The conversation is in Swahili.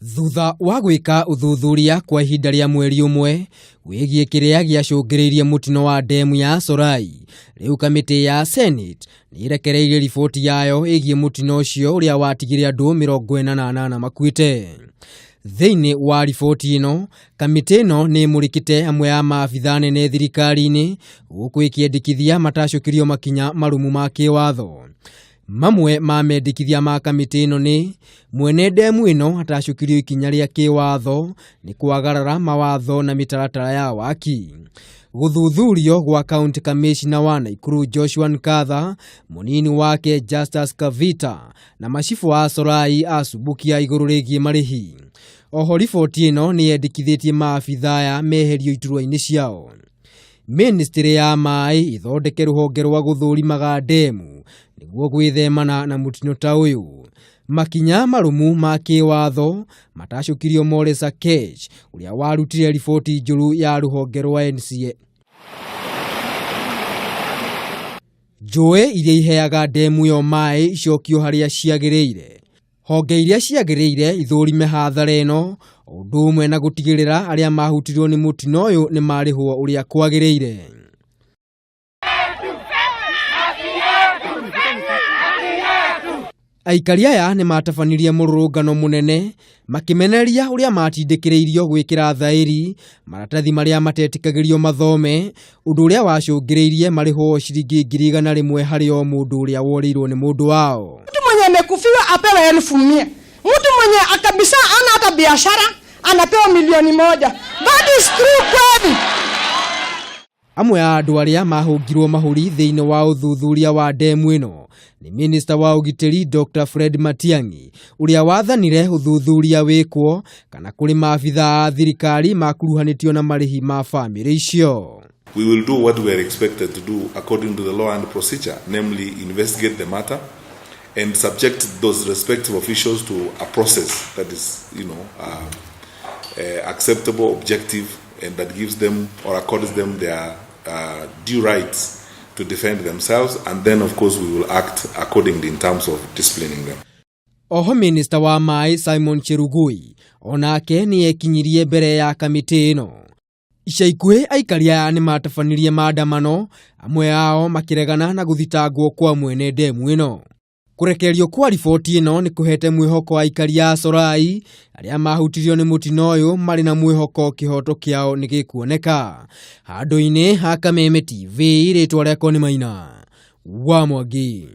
Thutha wa gwika uthuthuria kwa ihinda rĩa mweri ũmwe wĩgiĩ kĩrĩa gĩacũngĩrĩirie mũtino wa ndemu ya Solai, rĩu kamĩtĩ ya Senate nĩ ĩrekereirie riboti yayo ĩgiĩ mũtino ũcio ũrĩa watigire andũ 48 makuĩte. Thĩinĩ wa riboti ĩno, kamĩtĩ ĩno nĩ ĩmũrĩkĩte amwe ya maabitha nene thirikari-inĩ gũkũ ĩkĩendekithia matacũkĩrio makinya marũmu ma kĩwatho. Mamwe ma mendekithia ma kamĩtĩ ĩno nĩ mwene ndemu ĩno atacũkĩrio ikinya rĩa kĩwatho nĩ kwagarara mawatho na mĩtaratara ya waki. Gũthuthurio gwa County Commissioner wa Nakuru Joshua Nkatha, mũnini wake Justus Kavita na macibu wa Solai acubukia igũrũ rĩgiĩ marĩhi. Oho riboti ĩno nĩ yendekithĩtie maabitha aya meherio iturwa-inĩ ciao. Ministry ya Maĩ ithondeke rũhonge rwa gũthũrimaga ndemu nĩguo gwĩthemana na mũtino ta ũyũ. Makinya marũmu ma kĩwatho matacũkirio Morris Akech ũrĩa warutire riboti njũru ya rũhonge rwa NCA. Njũĩ iria iheaga ndemu yo maĩ icokio harĩa ciagĩrĩire. Honge iria ciagĩrĩire ithũrime hathara ĩno ũndũ ũmwe na gũtigĩrĩra arĩa mahutirwo nĩ mũtino ũyũ nĩ marĩhwo ũrĩa kwagĩrĩire. Aikari aya nĩ matabanirie mũrũrũngano mũnene makimeneria ũrĩa matindĩkĩrĩirio gwĩkĩra thaĩri maratathi marĩa matetikagĩrio mathome, ũndũ ũrĩa wacũngĩrĩirie marĩhwo ciringi 100,000 harĩ o mũndũ ũrĩa worĩirwo nĩ mũndũ wao. Mtu mwenye amekufiwa apewe 1,000. Mtu mwenye akabisa ana hata biashara anapewa 1,000,000. That is true kweli. Amwe ya andũ arĩa mahũngirwo mahũri thĩinĩ wa ũthuthuria wa ndemu ĩno nĩ Minister wa ũgitĩri Dr. Fred Matiang'i, ũrĩa wathanire ũthuthuria wĩkwo kana kũrĩ maabitha a thirikari makuruhanĩtio na marĩhi ma bamĩrĩ icio. We will do what we are expected to do according to the law and procedure, namely investigate the matter and subject those respective officials to a process that is, acceptable, objective, and that gives them or accords them their due rights to defend themselves, and then of course we will act accordingly in terms of disciplining them. Oho Minister wa Maĩ Simon Cherugui onake nĩ ekinyirie mbere ya kamĩtĩ ĩno. Ica ikuhĩ aikari aya nĩ matabanirie maandamano, amwe ao makĩregana na gũthitangwo kwa mwene ndemu ĩno. Kũrekererio kwa riboti ĩno nĩ kũhete mwĩhoko aikari a Solai arĩa mahutirio nĩ mũtino ũyũ marĩ na mwĩhoko kĩhoto kĩao nĩ gĩkuoneka. Handũ-inĩ ha Kameme TV, rĩtwa rĩakwa nĩ Maina wa Mwangi.